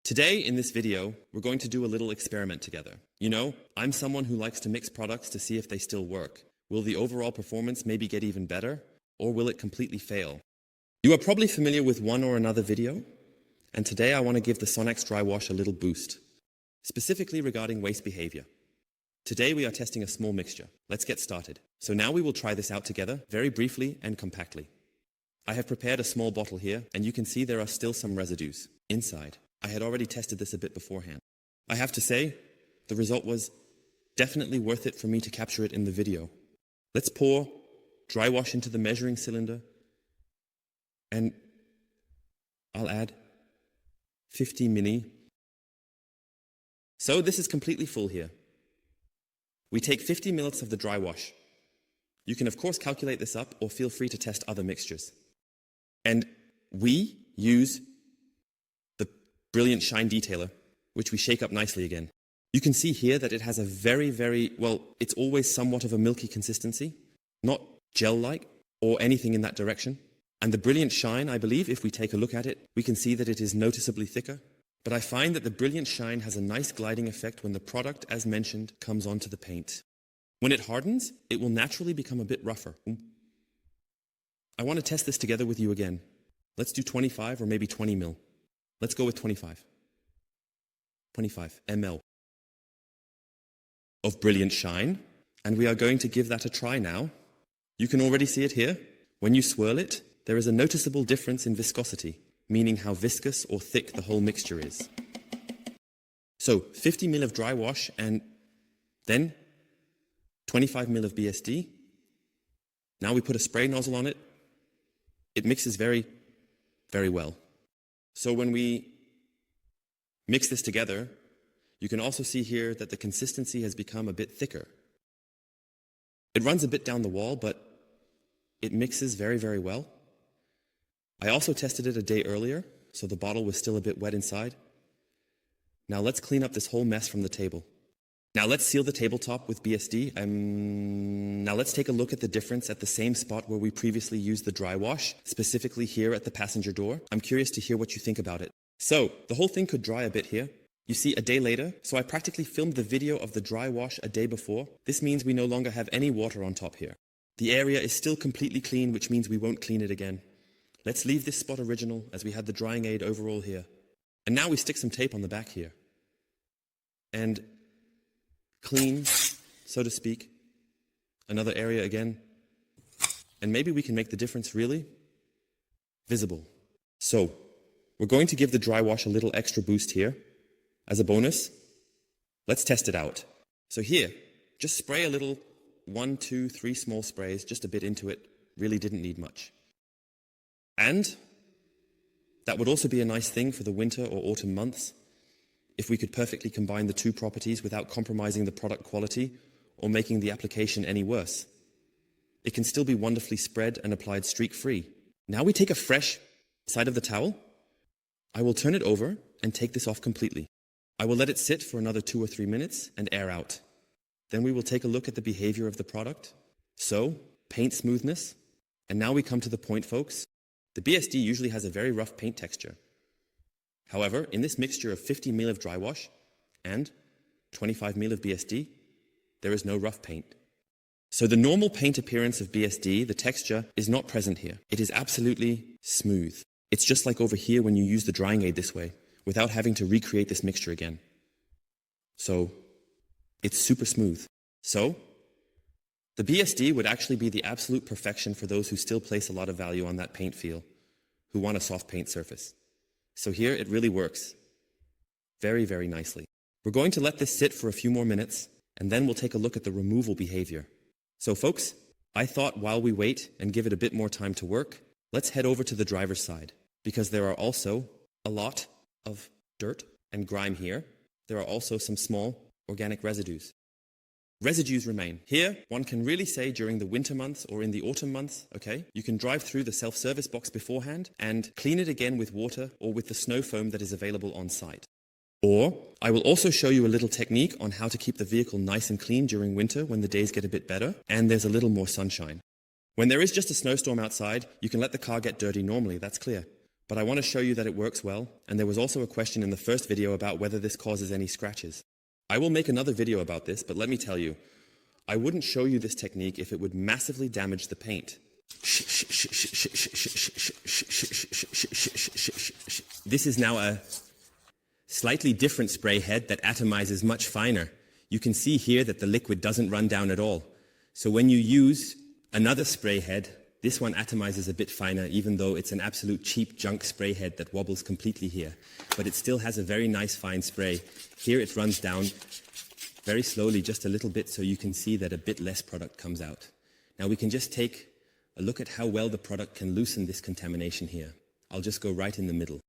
Today, in this video, we're going to do a little experiment together. You know, I'm someone who likes to mix products to see if they still work. Will the overall performance maybe get even better, or will it completely fail? You are probably familiar with one or another video, and today I want to give the SONAX Dry Wash a little boost, specifically regarding waste behavior. Today we are testing a small mixture. Let's get started. So now we will try this out together, very briefly and compactly. I have prepared a small bottle here, and you can see there are still some residues inside. I had already tested this a bit beforehand. I have to say, the result was definitely worth it for me to capture it in the video. Let's pour dry wash into the measuring cylinder, and I'll add 50 ml. So this is completely full here. We take 50 ml of the dry wash. You can of course calculate this up or feel free to test other mixtures. And we use the Brilliant Shine Detailer, which we shake up nicely again. You can see here that it has a very, well, it's always somewhat of a milky consistency, not gel-like or anything in that direction. And the Brilliant Shine, I believe, if we take a look at it, we can see that it is noticeably thicker. But I find that the Brilliant Shine has a nice gliding effect when the product, as mentioned, comes onto the paint. When it hardens, it will naturally become a bit rougher. I want to test this together with you again. Let's do 25 or maybe 20 ml. Let's go with 25 ml of Brilliant Shine. And we are going to give that a try now. You can already see it here. When you swirl it, there is a noticeable difference in viscosity, meaning how viscous or thick the whole mixture is. So 50 ml of dry wash and then 25 ml of BSD. Now we put a spray nozzle on it. It mixes very well. So when we mix this together, you can also see here that the consistency has become a bit thicker. It runs a bit down the wall, but it mixes very well. I also tested it a day earlier, so the bottle was still a bit wet inside. Now let's clean up this whole mess from the table. Now let's seal the tabletop with BSD. Now let's take a look at the difference at the same spot where we previously used the dry wash, specifically here at the passenger door. I'm curious to hear what you think about it. So, the whole thing could dry a bit here. You see, a day later, so I practically filmed the video of the dry wash a day before. This means we no longer have any water on top here. The area is still completely clean, which means we won't clean it again. Let's leave this spot original as we had the drying aid overall here. And now we stick some tape on the back here. And clean, so to speak, another area again. And maybe we can make the difference really visible. So, we're going to give the dry wash a little extra boost here. As a bonus, let's test it out. So here, just spray a little 1, 2, 3 small sprays, just a bit into it. Really didn't need much. And that would also be a nice thing for the winter or autumn months, if we could perfectly combine the two properties without compromising the product quality or making the application any worse. It can still be wonderfully spread and applied streak-free. Now we take a fresh side of the towel. I will turn it over and take this off completely. I will let it sit for another 2 or 3 minutes and air out. Then we will take a look at the behavior of the product. So, paint smoothness. And now we come to the point, folks. The BSD usually has a very rough paint texture. However, in this mixture of 50 ml of dry wash and 25 ml of BSD, there is no rough paint. So the normal paint appearance of BSD, the texture, is not present here. It is absolutely smooth. It's just like over here when you use the drying aid this way, without having to recreate this mixture again. So, it's super smooth. So, the BSD would actually be the absolute perfection for those who still place a lot of value on that paint feel, who want a soft paint surface. So here it really works very nicely. We're going to let this sit for a few more minutes, and then we'll take a look at the removal behavior. So folks, I thought while we wait and give it a bit more time to work, let's head over to the driver's side, because there are also a lot of dirt and grime here. There are also some small organic residues. Residues remain. Here, one can really say during the winter months or in the autumn months, okay, you can drive through the self-service box beforehand and clean it again with water or with the snow foam that is available on site. Or, I will also show you a little technique on how to keep the vehicle nice and clean during winter when the days get a bit better and there's a little more sunshine. When there is just a snowstorm outside, you can let the car get dirty normally, that's clear. But I want to show you that it works well, and there was also a question in the first video about whether this causes any scratches. I will make another video about this, but let me tell you, I wouldn't show you this technique if it would massively damage the paint. This is now a slightly different spray head that atomizes much finer. You can see here that the liquid doesn't run down at all. So when you use another spray head, this one atomizes a bit finer, even though it's an absolute cheap junk spray head that wobbles completely here. But it still has a very nice fine spray. Here it runs down very slowly, just a little bit, so you can see that a bit less product comes out. Now we can just take a look at how well the product can loosen this contamination here. I'll just go right in the middle.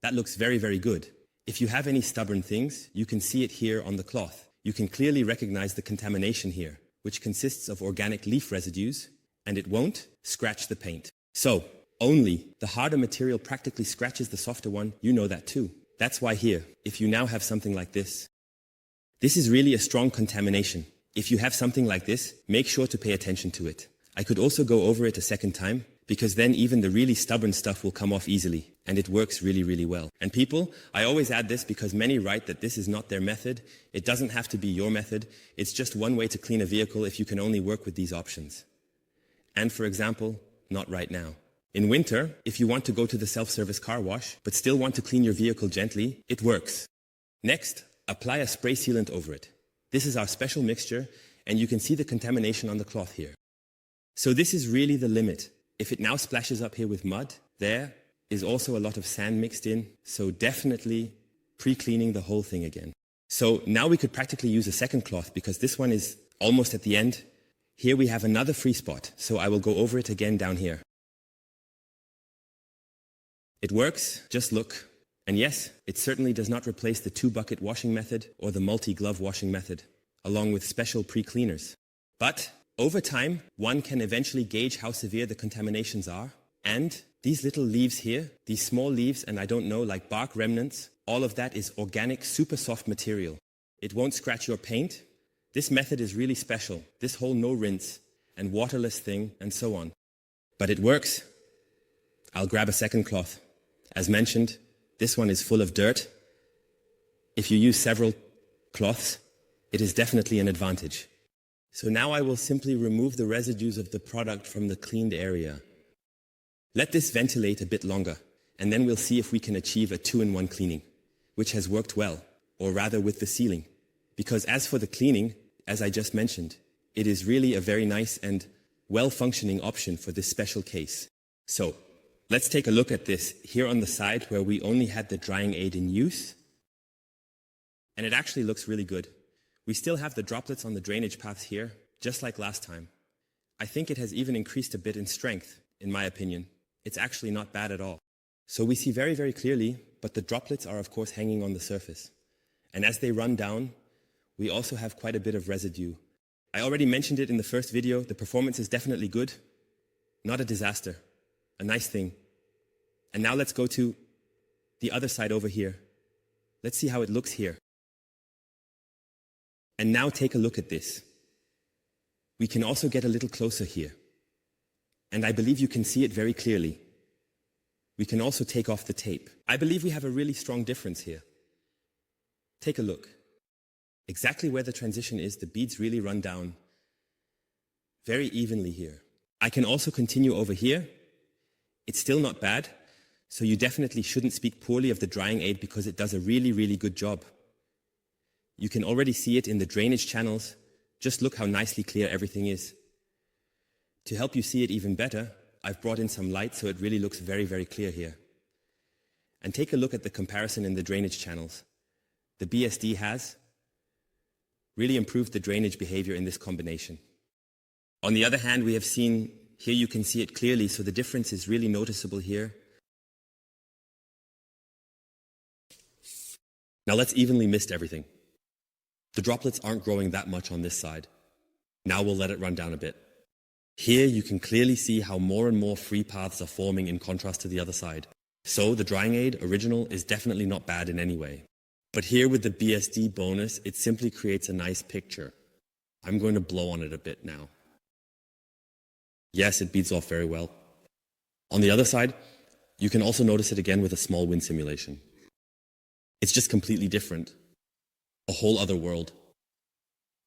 That looks very, very good. If you have any stubborn things, you can see it here on the cloth. You can clearly recognize the contamination here, which consists of organic leaf residues, and it won't scratch the paint. So, only the harder material practically scratches the softer one. You know that too. That's why here, if you now have something like this is really a strong contamination. If you have something like this, make sure to pay attention to it. I could also go over it a second time, because then even the really stubborn stuff will come off easily, and it works really, really well. And people, I always add this because many write that this is not their method. It doesn't have to be your method. It's just one way to clean a vehicle if you can only work with these options. And for example, not right now. In winter, if you want to go to the self-service car wash, but still want to clean your vehicle gently, it works. Next, apply a spray sealant over it. This is our special mixture, and you can see the contamination on the cloth here. So this is really the limit. If it now splashes up here with mud, there is also a lot of sand mixed in, so definitely pre-cleaning the whole thing again. So now we could practically use a second cloth because this one is almost at the end. Here we have another free spot, so I will go over it again down here. It works, just look. And yes, it certainly does not replace the 2-bucket washing method or the multi-glove washing method, along with special pre-cleaners. But over time, one can eventually gauge how severe the contaminations are. And these little leaves here, these small leaves, and I don't know, like bark remnants, all of that is organic, super soft material. It won't scratch your paint. This method is really special, this whole no rinse and waterless thing and so on. But it works. I'll grab a second cloth. As mentioned, this one is full of dirt. If you use several cloths, it is definitely an advantage. So now I will simply remove the residues of the product from the cleaned area. Let this ventilate a bit longer, and then we'll see if we can achieve a 2-in-1 cleaning, which has worked well, or rather with the sealing. Because as for the cleaning, as I just mentioned, it is really a very nice and well-functioning option for this special case. So, let's take a look at this here on the side where we only had the drying aid in use. And it actually looks really good. We still have the droplets on the drainage paths here, just like last time. I think it has even increased a bit in strength, in my opinion. It's actually not bad at all. So we see very, very clearly, but the droplets are of course hanging on the surface. And as they run down, we also have quite a bit of residue. I already mentioned it in the first video, the performance is definitely good. Not a disaster. A nice thing. And now let's go to the other side over here. Let's see how it looks here. And now take a look at this. We can also get a little closer here. And I believe you can see it very clearly. We can also take off the tape. I believe we have a really strong difference here. Take a look. Exactly where the transition is, the beads really run down very evenly here. I can also continue over here. It's still not bad, so you definitely shouldn't speak poorly of the drying aid because it does a really, really good job. You can already see it in the drainage channels. Just look how nicely clear everything is. To help you see it even better, I've brought in some light so it really looks very, very clear here. And take a look at the comparison in the drainage channels. The BSD has really improved the drainage behavior in this combination. On the other hand, we have seen, here you can see it clearly, so the difference is really noticeable here. Now let's evenly mist everything. The droplets aren't growing that much on this side. Now we'll let it run down a bit. Here you can clearly see how more and more free paths are forming in contrast to the other side. So the drying aid original is definitely not bad in any way. But here with the BSD bonus, it simply creates a nice picture. I'm going to blow on it a bit now. Yes, it beads off very well. On the other side, you can also notice it again with a small wind simulation. It's just completely different. A whole other world.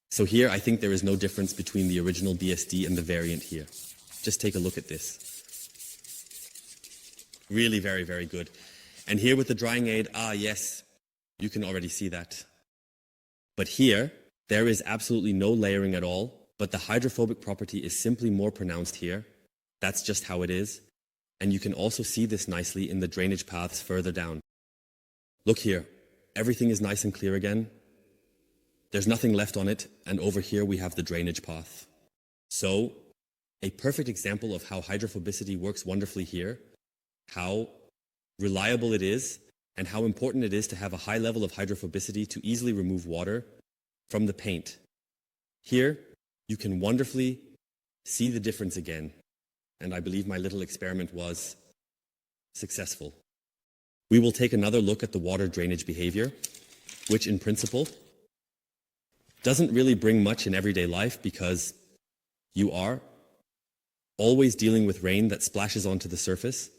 So here, I think there is no difference between the original BSD and the variant here. Just take a look at this. Really very, very good. And here with the drying aid, yes, you can already see that. But here, there is absolutely no layering at all, but the hydrophobic property is simply more pronounced here. That's just how it is. And you can also see this nicely in the drainage paths further down. Look here, everything is nice and clear again. There's nothing left on it, and over here we have the drainage path. So, a perfect example of how hydrophobicity works wonderfully here, how reliable it is, and how important it is to have a high level of hydrophobicity to easily remove water from the paint. Here, you can wonderfully see the difference again, and I believe my little experiment was successful. We will take another look at the water drainage behavior, which in principle doesn't really bring much in everyday life because you are always dealing with rain that splashes onto the surface,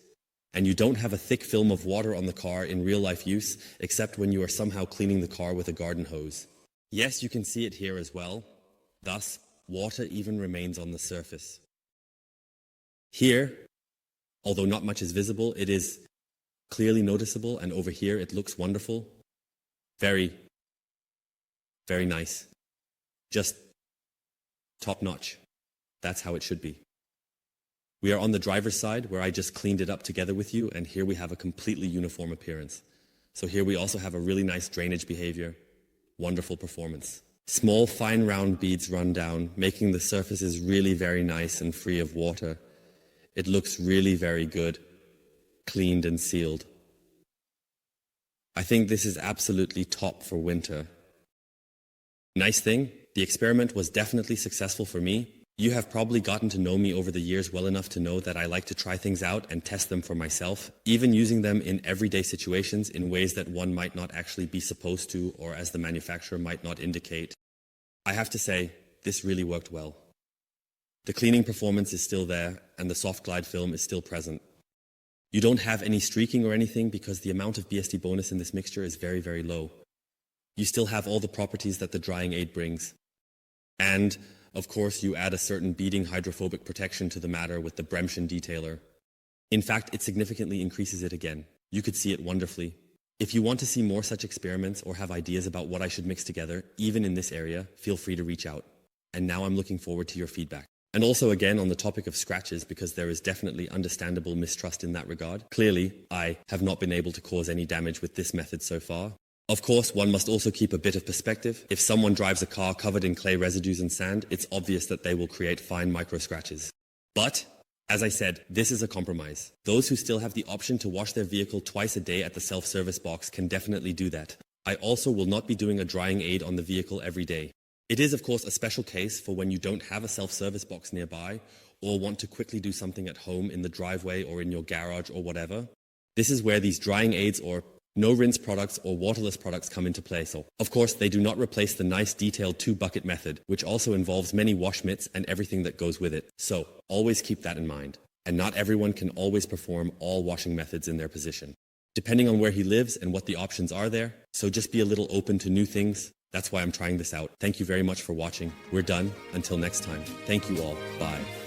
and you don't have a thick film of water on the car in real life use, except when you are somehow cleaning the car with a garden hose. Yes, you can see it here as well. Thus, water even remains on the surface. Here, although not much is visible, it is clearly noticeable, and over here it looks wonderful. Very, very nice. Just top notch. That's how it should be. We are on the driver's side where I just cleaned it up together with you, and here we have a completely uniform appearance. So here we also have a really nice drainage behavior. Wonderful performance. Small fine round beads run down, making the surfaces really very nice and free of water. It looks really very good, cleaned and sealed. I think this is absolutely top for winter. Nice thing, the experiment was definitely successful for me. You have probably gotten to know me over the years well enough to know that I like to try things out and test them for myself, even using them in everyday situations in ways that one might not actually be supposed to, or as the manufacturer might not indicate. I have to say, this really worked well. The cleaning performance is still there, and the soft glide film is still present. You don't have any streaking or anything because the amount of BSD bonus in this mixture is very, very low. You still have all the properties that the drying aid brings. And, of course, you add a certain beading hydrophobic protection to the matter with the Bremschen detailer. In fact, it significantly increases it again. You could see it wonderfully. If you want to see more such experiments or have ideas about what I should mix together, even in this area, feel free to reach out. And now I'm looking forward to your feedback. And also again on the topic of scratches, because there is definitely understandable mistrust in that regard. Clearly, I have not been able to cause any damage with this method so far. Of course, one must also keep a bit of perspective. If someone drives a car covered in clay residues and sand, it's obvious that they will create fine micro scratches. But, as I said, this is a compromise. Those who still have the option to wash their vehicle twice a day at the self-service box can definitely do that. I also will not be doing a drying aid on the vehicle every day. It is, of course, a special case for when you don't have a self-service box nearby or want to quickly do something at home in the driveway or in your garage or whatever. This is where these drying aids or no-rinse products or waterless products come into play. So, of course, they do not replace the nice detailed 2-bucket method, which also involves many wash mitts and everything that goes with it. So, always keep that in mind. And not everyone can always perform all washing methods in their position, depending on where he lives and what the options are there. So just be a little open to new things. That's why I'm trying this out. Thank you very much for watching. We're done. Until next time. Thank you all. Bye.